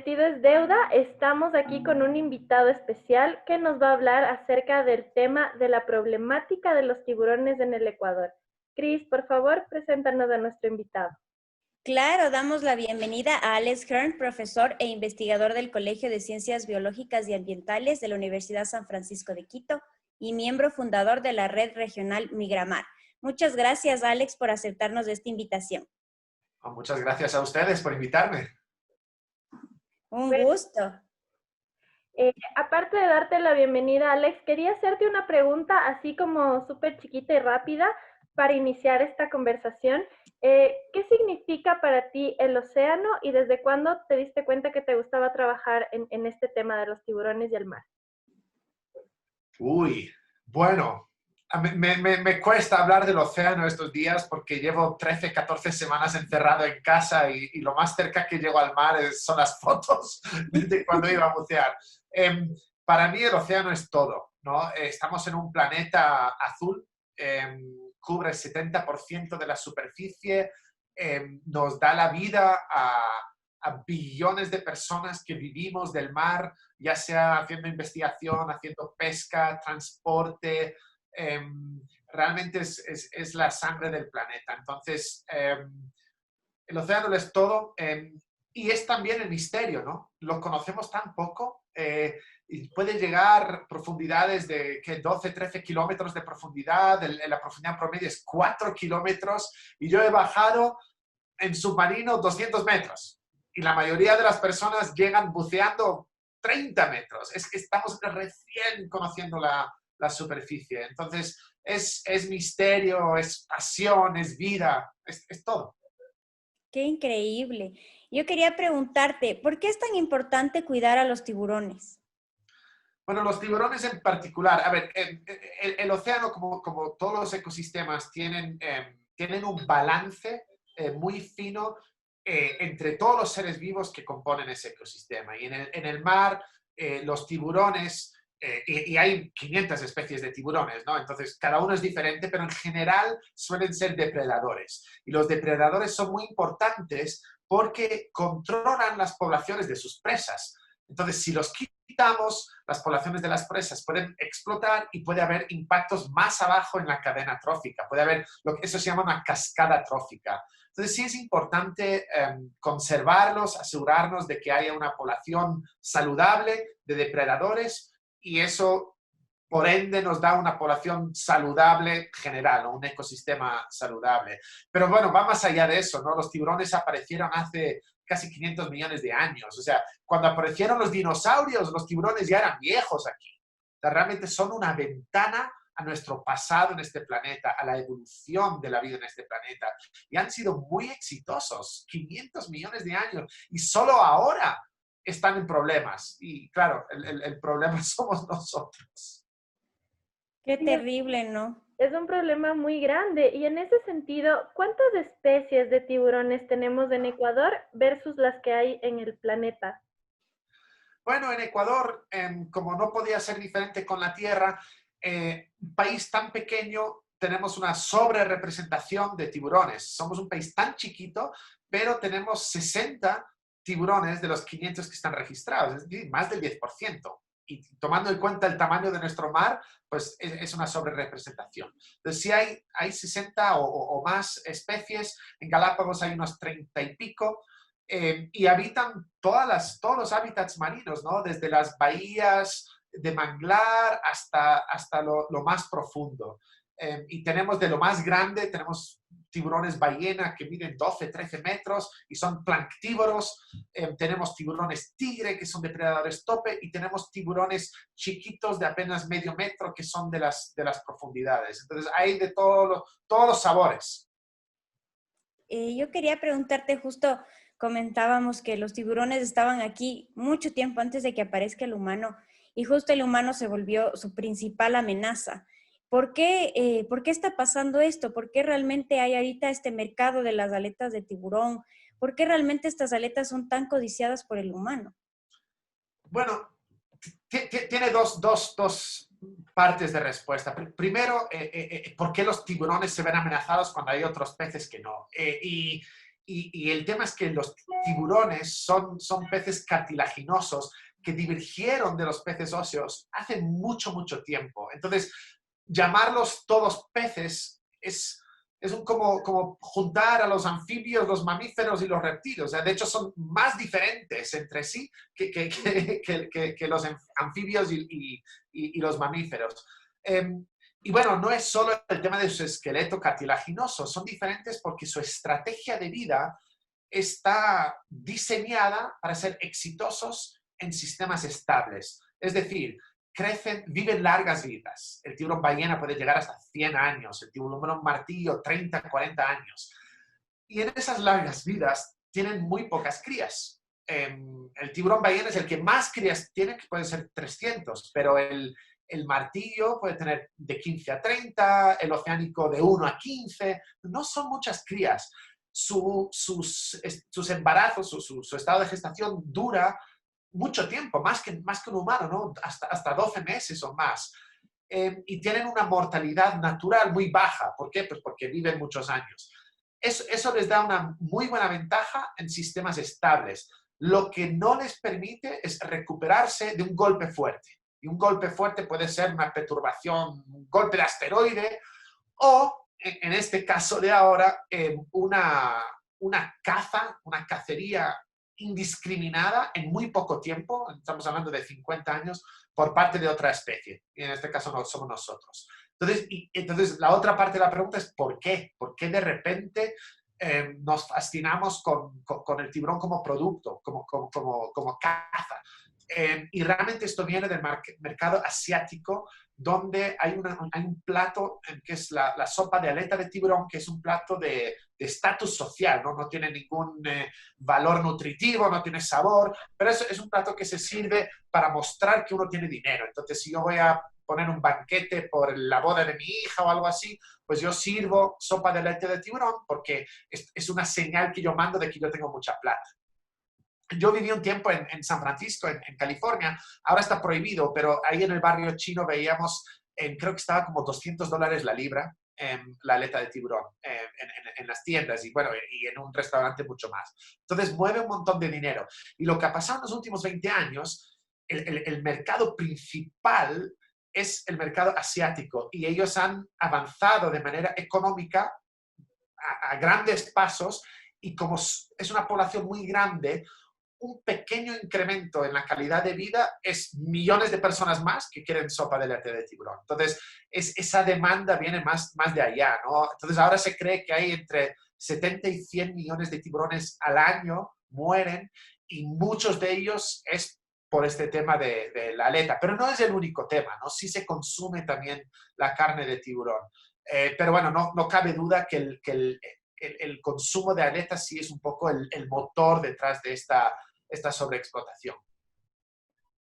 Prometido es deuda, estamos aquí con un invitado especial que nos va a hablar acerca del tema de la problemática de los tiburones en el Ecuador. Cris, por favor, preséntanos a nuestro invitado. Claro, damos la bienvenida a Alex Hearn, profesor e investigador del Colegio de Ciencias Biológicas y Ambientales de la Universidad San Francisco de Quito y miembro fundador de la red regional Migramar. Muchas gracias, Alex, por aceptarnos esta invitación. Muchas gracias a ustedes por invitarme. Un gusto. Aparte de darte la bienvenida, Alex, quería hacerte una pregunta así como súper chiquita y rápida para iniciar esta conversación. ¿Qué significa para ti el océano y desde cuándo te diste cuenta que te gustaba trabajar en este tema de los tiburones y el mar? Bueno, me cuesta hablar del océano estos días porque llevo 13, 14 semanas encerrado en casa y lo más cerca que llego al mar son las fotos de cuando iba a bucear. Para mí el océano es todo, ¿no? Estamos en un planeta azul, cubre el 70% de la superficie, nos da la vida a billones de personas que vivimos del mar, ya sea haciendo investigación, haciendo pesca, transporte. Realmente es la sangre del planeta. Entonces, el océano lo es todo. Y es también el misterio, ¿no? Lo conocemos tan poco. Y puede llegar a profundidades de 12, 13 kilómetros de profundidad. La profundidad promedio es 4 kilómetros. Y yo he bajado en submarino 200 metros. Y la mayoría de las personas llegan buceando 30 metros. Es que estamos recién conociendo la superficie. Entonces, es misterio, es pasión, es vida, es todo. Qué increíble. Yo quería preguntarte, ¿por qué es tan importante cuidar a los tiburones? Bueno, los tiburones en particular, a ver, el océano, como todos los ecosistemas, tienen un balance muy fino entre todos los seres vivos que componen ese ecosistema. Y en el mar, los tiburones, y hay 500 especies de tiburones, ¿no? Entonces, cada uno es diferente, pero en general suelen ser depredadores. Y los depredadores son muy importantes porque controlan las poblaciones de sus presas. Entonces, si los quitamos, las poblaciones de las presas pueden explotar y puede haber impactos más abajo en la cadena trófica. Puede haber eso se llama una cascada trófica. Entonces, sí es importante conservarlos, asegurarnos de que haya una población saludable de depredadores y eso, por ende, nos da una población saludable general, ¿no? Un ecosistema saludable. Pero bueno, va más allá de eso, ¿no? Los tiburones aparecieron hace casi 500 millones de años. O sea, cuando aparecieron los dinosaurios, los tiburones ya eran viejos aquí. O sea, realmente son una ventana a nuestro pasado en este planeta, a la evolución de la vida en este planeta. Y han sido muy exitosos, 500 millones de años. Y solo ahora están en problemas. Y claro, el problema somos nosotros. Qué terrible, ¿no? Es un problema muy grande y en ese sentido, ¿cuántas especies de tiburones tenemos en Ecuador versus las que hay en el planeta? Bueno, en Ecuador, como no podía ser diferente con la Tierra, un país tan pequeño, tenemos una sobrerepresentación de tiburones. Somos un país tan chiquito, pero tenemos 60 tiburones de los 500 que están registrados, es decir, más del 10%. Y tomando en cuenta el tamaño de nuestro mar, pues es una sobrerepresentación. Entonces, sí hay 60 o más especies. En Galápagos hay unos 30 y pico. Y habitan todos los hábitats marinos, ¿no? Desde las bahías de manglar hasta lo más profundo. Y tenemos de lo más grande, tenemos tiburones ballena que miden 12, 13 metros y son planctívoros. Tenemos tiburones tigre que son depredadores tope y tenemos tiburones chiquitos de apenas medio metro que son de las profundidades. Entonces hay de todos los sabores. Yo quería preguntarte justo, comentábamos que los tiburones estaban aquí mucho tiempo antes de que aparezca el humano y justo el humano se volvió su principal amenaza. ¿Por qué está pasando esto? ¿Por qué realmente hay ahorita este mercado de las aletas de tiburón? ¿Por qué realmente estas aletas son tan codiciadas por el humano? Bueno, tiene dos partes de respuesta. Primero, ¿por qué los tiburones se ven amenazados cuando hay otros peces que no? Y Y el tema es que los tiburones son peces cartilaginosos que divergieron de los peces óseos hace mucho, mucho tiempo. Entonces, llamarlos todos peces es como juntar a los anfibios, los mamíferos y los reptiles. O sea, de hecho, son más diferentes entre sí que los anfibios y los mamíferos. Y bueno, no es solo el tema de su esqueleto cartilaginoso, son diferentes porque su estrategia de vida está diseñada para ser exitosos en sistemas estables. Es decir, viven largas vidas. El tiburón ballena puede llegar hasta 100 años, el tiburón martillo 30, 40 años. Y en esas largas vidas tienen muy pocas crías. El tiburón ballena es el que más crías tiene, que puede ser 300, pero el martillo puede tener de 15 a 30, el oceánico de 1 a 15. No son muchas crías. Sus embarazos, su estado de gestación dura mucho tiempo, más que un humano, ¿no? Hasta 12 meses o más. Y tienen una mortalidad natural muy baja. ¿Por qué? Pues porque viven muchos años. Eso les da una muy buena ventaja en sistemas estables. Lo que no les permite es recuperarse de un golpe fuerte. Y un golpe fuerte puede ser una perturbación, un golpe de asteroide o, en este caso de ahora, una cacería indiscriminada en muy poco tiempo, estamos hablando de 50 años, por parte de otra especie. Y en este caso no somos nosotros. Entonces, la otra parte de la pregunta es ¿por qué? ¿Por qué de repente nos fascinamos con el tiburón como producto, como caza? Y realmente esto viene del mercado asiático, donde hay un plato que es la sopa de aleta de tiburón, que es un plato de estatus social, ¿no? No tiene ningún valor nutritivo, no tiene sabor, pero es un plato que se sirve para mostrar que uno tiene dinero. Entonces, si yo voy a poner un banquete por la boda de mi hija o algo así, pues yo sirvo sopa de aleta de tiburón porque es una señal que yo mando de que yo tengo mucha plata. Yo viví un tiempo en San Francisco, en California. Ahora está prohibido, pero ahí en el barrio chino veíamos, creo que estaba como $200 la libra, la aleta de tiburón en las tiendas y, bueno, y en un restaurante mucho más. Entonces mueve un montón de dinero. Y lo que ha pasado en los últimos 20 años, el mercado principal es el mercado asiático y ellos han avanzado de manera económica a grandes pasos y como es una población muy grande, un pequeño incremento en la calidad de vida es millones de personas más que quieren sopa de aleta de tiburón. Entonces, esa demanda viene más de allá, ¿no? Entonces, ahora se cree que hay entre 70 y 100 millones de tiburones al año mueren y muchos de ellos es por este tema de la aleta. Pero no es el único tema, ¿no? Sí se consume también la carne de tiburón. Pero bueno, no cabe duda que el consumo de aletas sí es un poco el motor detrás de esta sobreexplotación.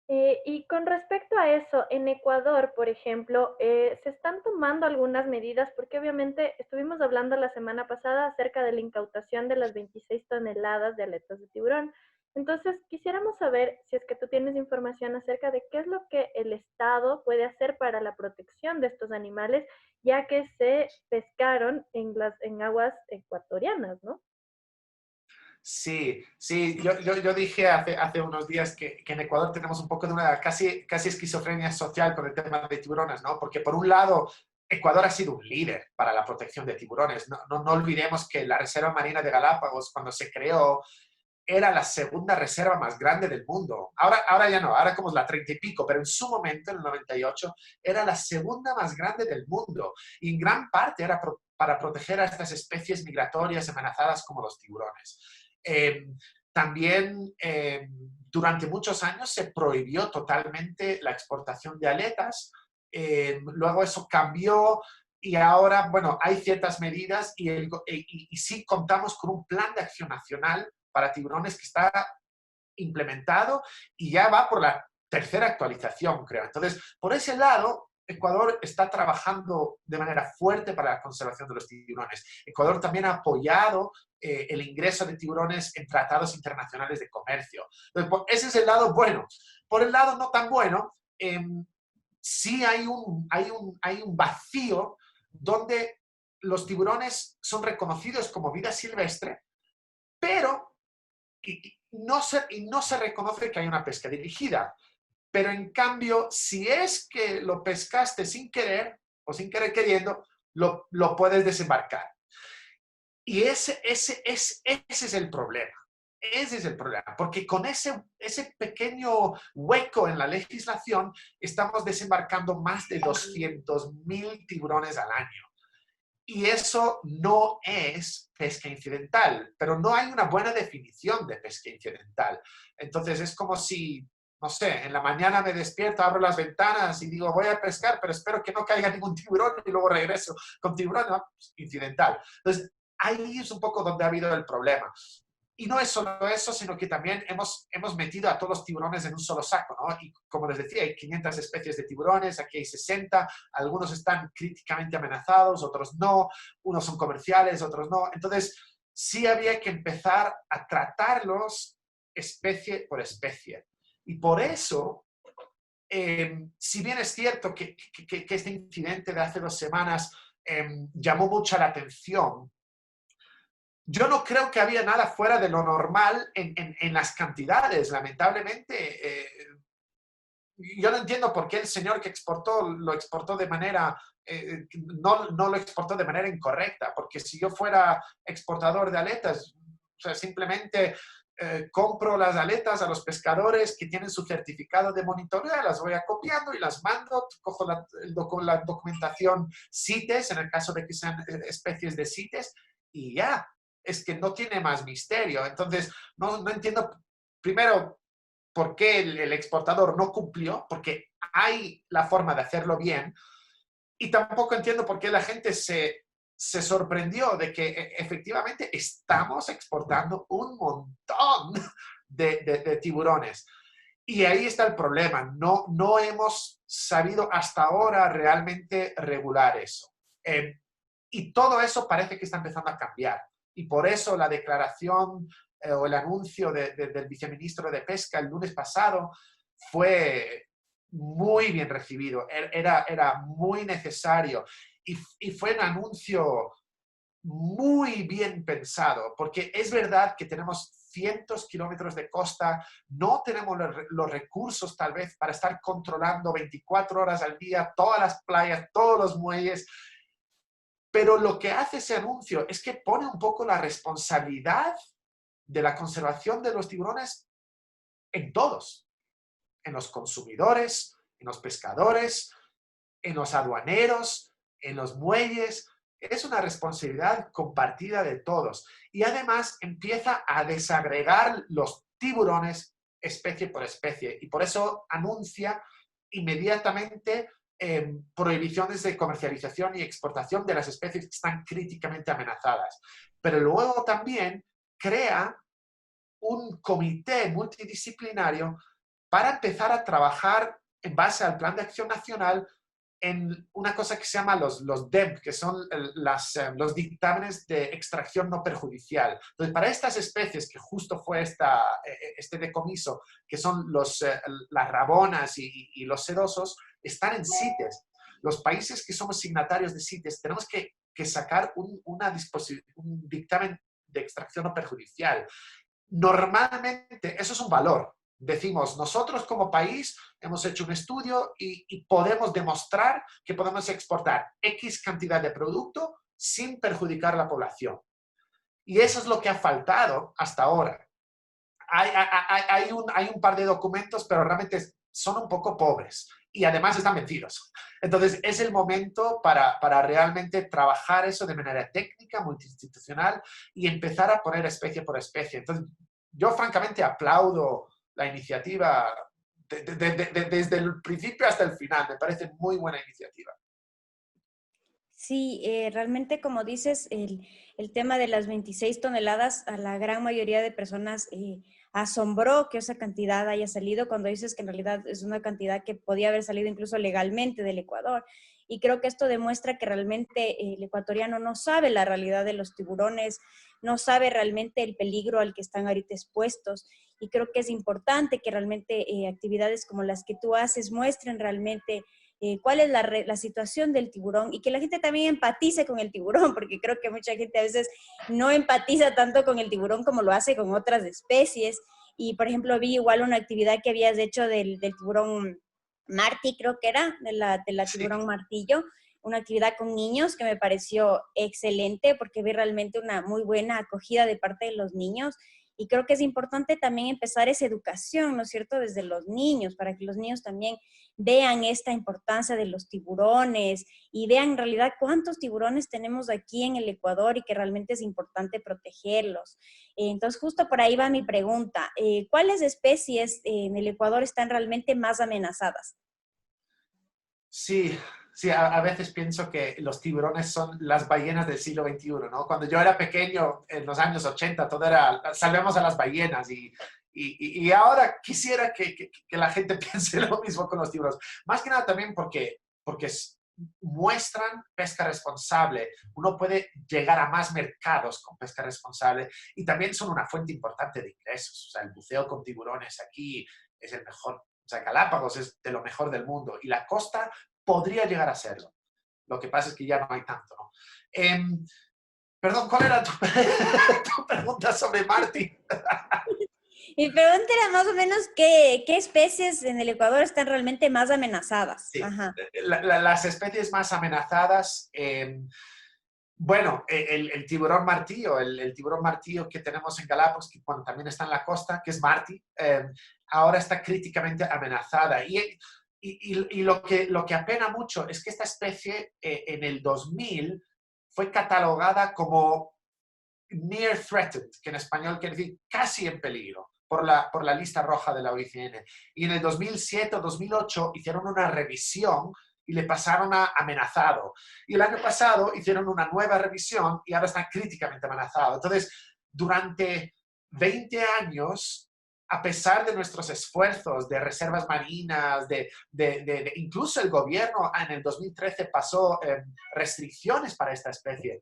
Y con respecto a eso, en Ecuador, por ejemplo, se están tomando algunas medidas porque obviamente estuvimos hablando la semana pasada acerca de la incautación de las 26 toneladas de aletas de tiburón. Entonces, quisiéramos saber si es que tú tienes información acerca de qué es lo que el Estado puede hacer para la protección de estos animales, ya que se pescaron en aguas ecuatorianas, ¿no? Sí, yo dije hace unos días que en Ecuador tenemos un poco de una casi esquizofrenia social con el tema de tiburones, ¿no? Porque por un lado, Ecuador ha sido un líder para la protección de tiburones. No olvidemos que la Reserva Marina de Galápagos, cuando se creó, era la segunda reserva más grande del mundo. Ahora ya no, ahora como es la 30 y pico, pero en su momento, en el 98, era la segunda más grande del mundo. Y en gran parte era para proteger a estas especies migratorias amenazadas como los tiburones. También durante muchos años se prohibió totalmente la exportación de aletas. Luego eso cambió y ahora, bueno, hay ciertas medidas y sí contamos con un plan de acción nacional para tiburones que está implementado y ya va por la tercera actualización, creo. Entonces, por ese lado, Ecuador está trabajando de manera fuerte para la conservación de los tiburones. Ecuador también ha apoyado el ingreso de tiburones en tratados internacionales de comercio. Entonces, ese es el lado bueno. Por el lado no tan bueno, sí hay un vacío donde los tiburones son reconocidos como vida silvestre, pero y no se reconoce que hay una pesca dirigida. Pero en cambio, si es que lo pescaste sin querer o sin querer queriendo, lo puedes desembarcar. Y ese es el problema. Ese es el problema, porque con ese pequeño hueco en la legislación estamos desembarcando más de 200.000 tiburones al año. Y eso no es pesca incidental, pero no hay una buena definición de pesca incidental. Entonces es como si, no sé, en la mañana me despierto, abro las ventanas y digo, voy a pescar, pero espero que no caiga ningún tiburón y luego regreso con tiburón, no, pues, incidental. Entonces ahí es un poco donde ha habido el problema. Y no es solo eso, sino que también hemos metido a todos los tiburones en un solo saco, ¿no? Y como les decía, hay 500 especies de tiburones, aquí hay 60, algunos están críticamente amenazados, otros no, unos son comerciales, otros no. Entonces, sí había que empezar a tratarlos especie por especie. Y por eso, si bien es cierto que este incidente de hace 2 semanas llamó mucho la atención, yo no creo que había nada fuera de lo normal en las cantidades. Lamentablemente, yo no entiendo por qué el señor que exportó lo exportó de manera, no lo exportó de manera incorrecta, porque si yo fuera exportador de aletas, o sea, simplemente compro las aletas a los pescadores que tienen su certificado de monitoreo, las voy acopiando y las mando, cojo la documentación CITES, en el caso de que sean especies de CITES, y ya. Es que no tiene más misterio. Entonces, no entiendo, primero, por qué el exportador no cumplió, porque hay la forma de hacerlo bien, y tampoco entiendo por qué la gente se sorprendió de que efectivamente estamos exportando un montón de tiburones. Y ahí está el problema. No hemos sabido hasta ahora realmente regular eso. Y todo eso parece que está empezando a cambiar. Y por eso la declaración o el anuncio del viceministro de Pesca el lunes pasado fue muy bien recibido. Era muy necesario. Y fue un anuncio muy bien pensado, porque es verdad que tenemos cientos de kilómetros de costa, no tenemos los recursos tal vez para estar controlando 24 horas al día todas las playas, todos los muelles. Pero lo que hace ese anuncio es que pone un poco la responsabilidad de la conservación de los tiburones en todos, en los consumidores, en los pescadores, en los aduaneros, en los muelles. Es una responsabilidad compartida de todos. Y además empieza a desagregar los tiburones especie por especie. Y por eso anuncia inmediatamente prohibiciones de comercialización y exportación de las especies que están críticamente amenazadas. Pero luego también crea un comité multidisciplinario para empezar a trabajar en base al Plan de Acción Nacional en una cosa que se llama los DEMP, que son los dictámenes de extracción no perjudicial. Entonces, para estas especies, que justo fue este decomiso, que son las rabonas y los sedosos, están en CITES. Los países que somos signatarios de CITES tenemos que sacar un dictamen de extracción no perjudicial. Normalmente, eso es un valor. Decimos, nosotros como país hemos hecho un estudio y podemos demostrar que podemos exportar X cantidad de producto sin perjudicar a la población. Y eso es lo que ha faltado hasta ahora. Hay un par de documentos, pero realmente son un poco pobres y además están vencidos. Entonces, es el momento para realmente trabajar eso de manera técnica, multiinstitucional y empezar a poner especie por especie. Entonces, yo francamente aplaudo la iniciativa desde el principio hasta el final. Me parece muy buena iniciativa. Sí, realmente como dices, el tema de las 26 toneladas a la gran mayoría de personas asombró que esa cantidad haya salido, cuando dices que en realidad es una cantidad que podía haber salido incluso legalmente del Ecuador. Y creo que esto demuestra que realmente el ecuatoriano no sabe la realidad de los tiburones, no sabe realmente el peligro al que están ahorita expuestos. Y creo que es importante que realmente actividades como las que tú haces muestren realmente cuál es la situación del tiburón y que la gente también empatice con el tiburón, porque creo que mucha gente a veces no empatiza tanto con el tiburón como lo hace con otras especies. Y, por ejemplo, vi igual una actividad que habías hecho del tiburón Martí, creo que era, de la Sí. tiburón martillo, una actividad con niños que me pareció excelente porque vi realmente una muy buena acogida de parte de los niños. Y creo que es importante también empezar esa educación, ¿no es cierto?, desde los niños, para que los niños también vean esta importancia de los tiburones y vean en realidad cuántos tiburones tenemos aquí en el Ecuador y que realmente es importante protegerlos. Entonces, justo por ahí va mi pregunta. ¿Cuáles especies en el Ecuador están realmente más amenazadas? Sí, sí, a veces pienso que los tiburones son las ballenas del siglo XXI, ¿no? Cuando yo era pequeño, en los años 80, todo era, salvemos a las ballenas y ahora quisiera que la gente piense lo mismo con los tiburones. Más que nada también porque muestran pesca responsable. Uno puede llegar a más mercados con pesca responsable y también son una fuente importante de ingresos. O sea, el buceo con tiburones aquí es el mejor. O sea, Galápagos es de lo mejor del mundo y la costa podría llegar a serlo. Lo que pasa es que ya no hay tanto, ¿no? Perdón, ¿cuál era tu, tu pregunta sobre Marty? Mi pregunta era más o menos qué especies en el Ecuador están realmente más amenazadas. Sí, Ajá. las especies más amenazadas, bueno, el tiburón martillo, el tiburón martillo que tenemos en Galápagos, que bueno, también está en la costa, que es Martí, ahora está críticamente amenazada. Y lo que apena mucho es que esta especie en el 2000 fue catalogada como near threatened, que en español quiere decir casi en peligro, por la lista roja de la OICN. Y en el 2007 o 2008 hicieron una revisión y le pasaron a amenazado. Y el año pasado hicieron una nueva revisión y ahora está críticamente amenazado. Entonces, durante 20 años, a pesar de nuestros esfuerzos de reservas marinas, incluso el gobierno en el 2013 pasó restricciones para esta especie,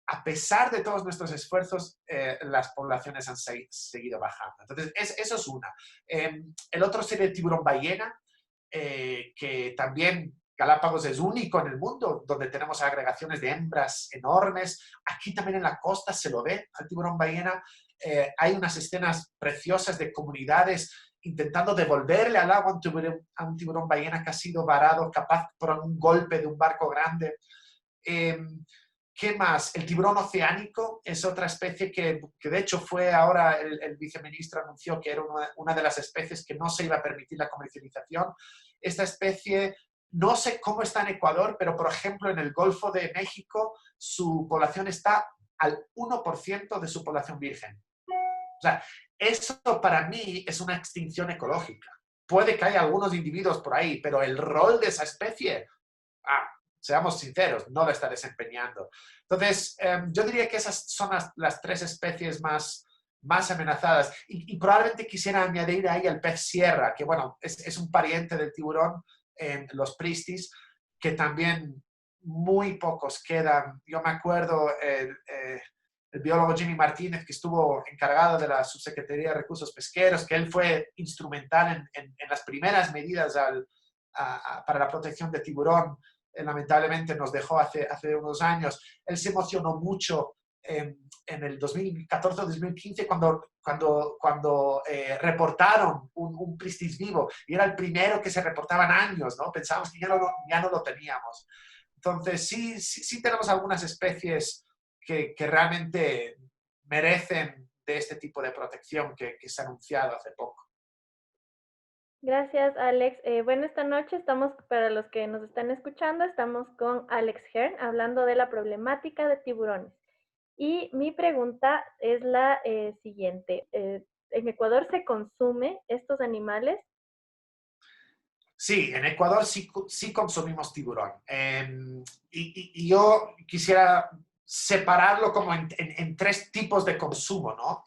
a pesar de todos nuestros esfuerzos, las poblaciones han seguido bajando. Entonces, eso es una. El otro sería el tiburón ballena, que también Galápagos es único en el mundo, donde tenemos agregaciones de hembras enormes. Aquí también en la costa se lo ve al tiburón ballena. Hay unas escenas preciosas de comunidades intentando devolverle al agua a un tiburón ballena que ha sido varado, capaz por un golpe de un barco grande. ¿Qué más? El tiburón oceánico es otra especie que de hecho fue ahora el viceministro anunció que era una de las especies que no se iba a permitir la comercialización. Esta especie, no sé cómo está en Ecuador, pero por ejemplo en el Golfo de México su población está al 1% de su población virgen. O sea, eso para mí es una extinción ecológica. Puede que haya algunos individuos por ahí, pero el rol de esa especie, seamos sinceros, no lo está desempeñando. Entonces, yo diría que esas son las tres especies más amenazadas. Y probablemente quisiera añadir ahí el pez sierra, que bueno, es un pariente del tiburón, los pristis, que también muy pocos quedan. Yo me acuerdo el biólogo Jimmy Martínez, que estuvo encargado de la Subsecretaría de Recursos Pesqueros, que él fue instrumental en las primeras medidas para la protección del tiburón. Lamentablemente nos dejó hace unos años. Él se emocionó mucho en el 2014 o 2015 cuando reportaron un pristis vivo y era el primero que se reportaban años, ¿no? Pensábamos que ya no lo teníamos. Entonces sí tenemos algunas especies que realmente merecen de este tipo de protección que se ha anunciado hace poco. Gracias, Alex. Bueno, esta noche estamos, para los que nos están escuchando, estamos con Alex Hearn hablando de la problemática de tiburones. Y mi pregunta es la siguiente. ¿En Ecuador se consume estos animales? Sí, en Ecuador sí consumimos tiburón. Y yo quisiera separarlo como en tres tipos de consumo, ¿no?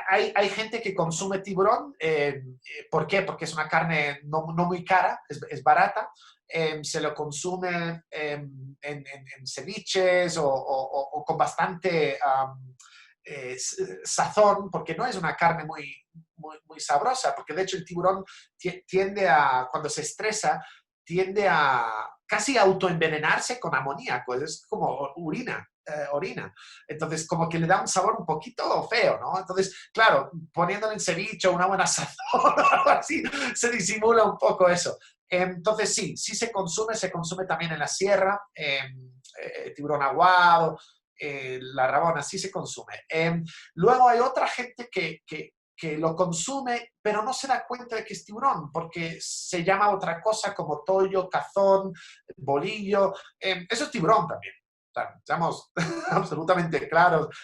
Hay gente que consume tiburón. ¿Por qué? Porque es una carne no muy cara, es barata. Se lo consume en ceviches o con bastante sazón, porque no es una carne muy sabrosa, porque de hecho el tiburón tiende a, cuando se estresa, tiende a casi autoenvenenarse con amoníaco, es como orina. Entonces, como que le da un sabor un poquito feo, ¿no? Entonces, claro, poniéndolo en ceviche o una buena sazón o algo así, se disimula un poco eso. Entonces, sí se consume también en la sierra, tiburón aguado, la rabona, sí se consume. Luego hay otra gente que lo consume, pero no se da cuenta de que es tiburón, porque se llama otra cosa como toyo, cazón, bolillo. Eso es tiburón también. O sea, seamos absolutamente claros.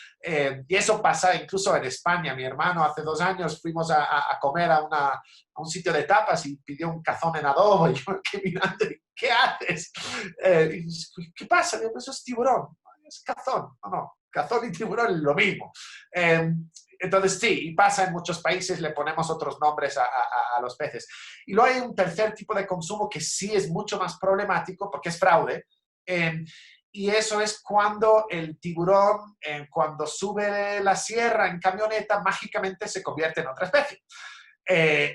Y eso pasa incluso en España. Mi hermano hace 2 años fuimos a comer a un sitio de tapas y pidió un cazón en adobo. Y yo me quedé mirando, ¿qué haces? ¿Qué pasa? Digo, eso es tiburón. Es cazón. No, cazón y tiburón es lo mismo. Entonces sí, y pasa en muchos países, le ponemos otros nombres a los peces. Y luego hay un tercer tipo de consumo que sí es mucho más problemático porque es fraude. Y eso es cuando el tiburón, cuando sube la sierra en camioneta, mágicamente se convierte en otra especie.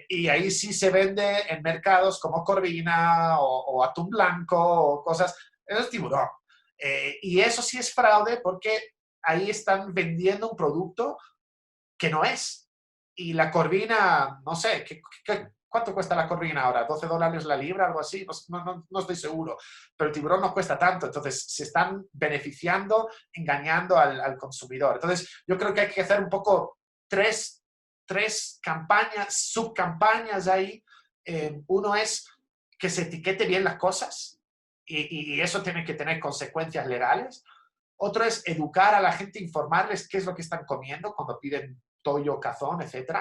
Y ahí sí se vende en mercados como corvina o atún blanco o cosas. Eso es tiburón. Y eso sí es fraude porque ahí están vendiendo un producto que no es. Y la corvina, no sé, ¿cuánto cuesta la corvina ahora? $12 la libra, algo así, no estoy seguro. Pero el tiburón no cuesta tanto, entonces se están beneficiando, engañando al consumidor. Entonces yo creo que hay que hacer un poco tres campañas, subcampañas ahí. Uno es que se etiquete bien las cosas y eso tiene que tener consecuencias legales. Otro es educar a la gente, informarles qué es lo que están comiendo cuando piden toyo, cazón, etc.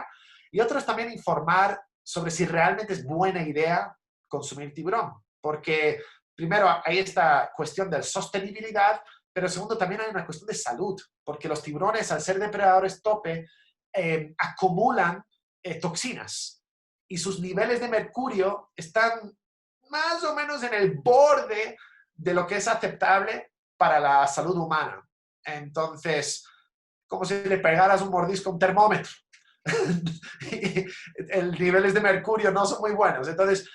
Y otro es también informar sobre si realmente es buena idea consumir tiburón. Porque primero hay esta cuestión de sostenibilidad, pero segundo también hay una cuestión de salud. Porque los tiburones, al ser depredadores tope, acumulan toxinas. Y sus niveles de mercurio están más o menos en el borde de lo que es aceptable para la salud humana. Entonces, como si le pegaras un mordisco a un termómetro. Los niveles de mercurio no son muy buenos. Entonces,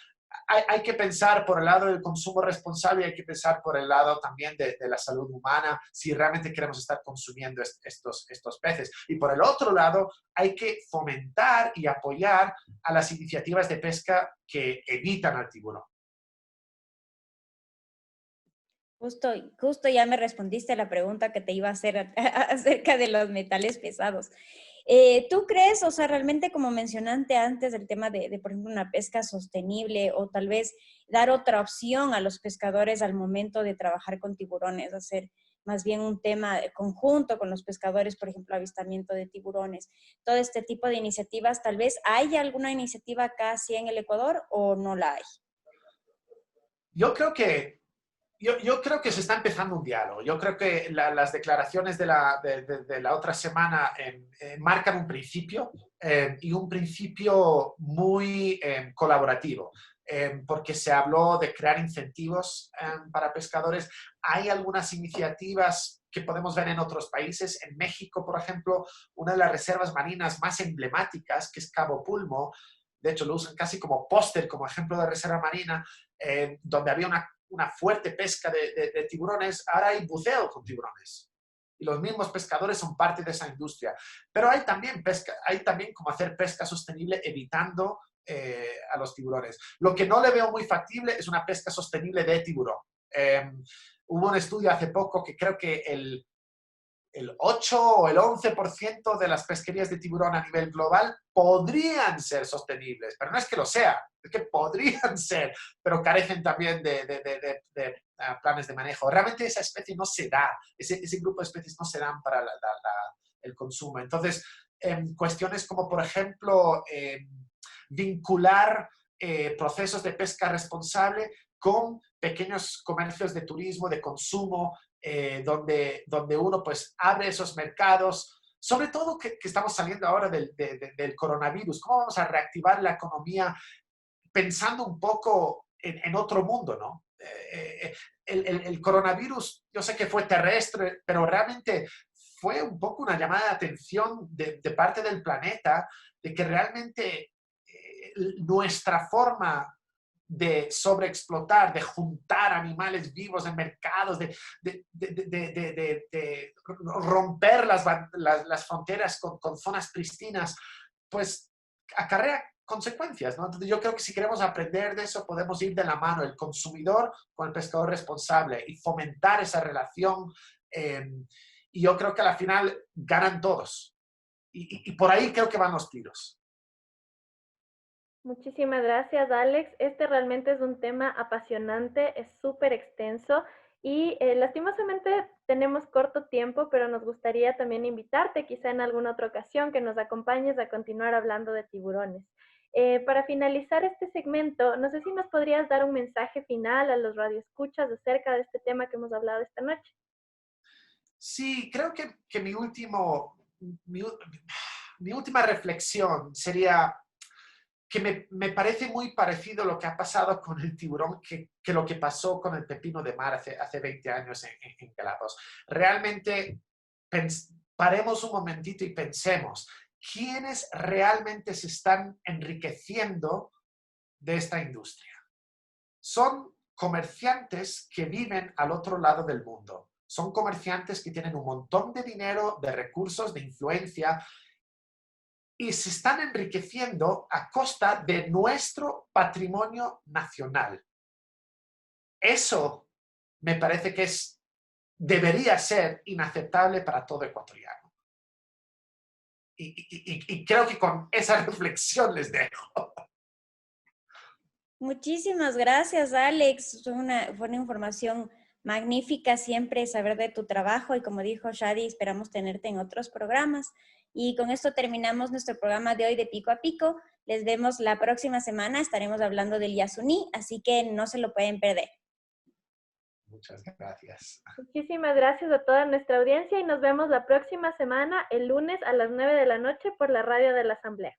hay que pensar por el lado del consumo responsable y hay que pensar por el lado también de la salud humana si realmente queremos estar consumiendo estos peces. Y por el otro lado, hay que fomentar y apoyar a las iniciativas de pesca que evitan al tiburón. Justo ya me respondiste a la pregunta que te iba a hacer acerca de los metales pesados. ¿Tú crees, o sea, realmente como mencionaste antes, el tema de, por ejemplo, una pesca sostenible o tal vez dar otra opción a los pescadores al momento de trabajar con tiburones, hacer más bien un tema conjunto con los pescadores, por ejemplo, avistamiento de tiburones, todo este tipo de iniciativas, tal vez hay alguna iniciativa acá así en el Ecuador o no la hay? Yo creo que se está empezando un diálogo. Yo creo que las declaraciones de la otra semana marcan un principio y un principio muy colaborativo, porque se habló de crear incentivos para pescadores. Hay algunas iniciativas que podemos ver en otros países. En México, por ejemplo, una de las reservas marinas más emblemáticas, que es Cabo Pulmo, de hecho lo usan casi como póster, como ejemplo de reserva marina, donde había una fuerte pesca de tiburones, ahora hay buceo con tiburones. Y los mismos pescadores son parte de esa industria. Pero hay también como hacer pesca sostenible evitando a los tiburones. Lo que no le veo muy factible es una pesca sostenible de tiburón. Hubo un estudio hace poco que creo que el 8 o el 11% de las pesquerías de tiburón a nivel global podrían ser sostenibles, pero no es que lo sea, es que podrían ser, pero carecen también de planes de manejo. Realmente esa especie no se da, ese grupo de especies no se dan para el consumo. Entonces, cuestiones como, por ejemplo, vincular procesos de pesca responsable con pequeños comercios de turismo, de consumo, donde uno pues abre esos mercados, sobre todo que estamos saliendo ahora del coronavirus. ¿Cómo vamos a reactivar la economía pensando un poco en otro mundo, ¿no? El coronavirus, yo sé que fue terrestre, pero realmente fue un poco una llamada de atención de parte del planeta, de que realmente nuestra forma de sobreexplotar, de juntar animales vivos en mercados, de romper las fronteras con zonas pristinas, pues acarrea consecuencias, ¿no? Entonces yo creo que si queremos aprender de eso, podemos ir de la mano el consumidor con el pescador responsable y fomentar esa relación. Y yo creo que al final ganan todos. Y por ahí creo que van los tiros. Muchísimas gracias, Alex. Este realmente es un tema apasionante, es súper extenso y lastimosamente tenemos corto tiempo, pero nos gustaría también invitarte quizá en alguna otra ocasión que nos acompañes a continuar hablando de tiburones. Para finalizar este segmento, no sé si nos podrías dar un mensaje final a los radioescuchas acerca de este tema que hemos hablado esta noche. Sí, creo que mi última reflexión sería que me parece muy parecido lo que ha pasado con el tiburón que lo que pasó con el pepino de mar hace 20 años en Galápagos. Realmente paremos un momentito y pensemos, ¿quiénes realmente se están enriqueciendo de esta industria? Son comerciantes que viven al otro lado del mundo. Son comerciantes que tienen un montón de dinero, de recursos, de influencia, y se están enriqueciendo a costa de nuestro patrimonio nacional. Eso me parece que debería ser inaceptable para todo ecuatoriano. Y creo que con esa reflexión les dejo. Muchísimas gracias, Alex. Fue una información magnífica siempre saber de tu trabajo y como dijo Shadi, esperamos tenerte en otros programas. Y con esto terminamos nuestro programa de hoy de Pico a Pico. Les vemos la próxima semana, estaremos hablando del Yasuní, así que no se lo pueden perder. Muchas gracias. Muchísimas gracias a toda nuestra audiencia y nos vemos la próxima semana, el lunes a las 9 de la noche por la radio de la Asamblea.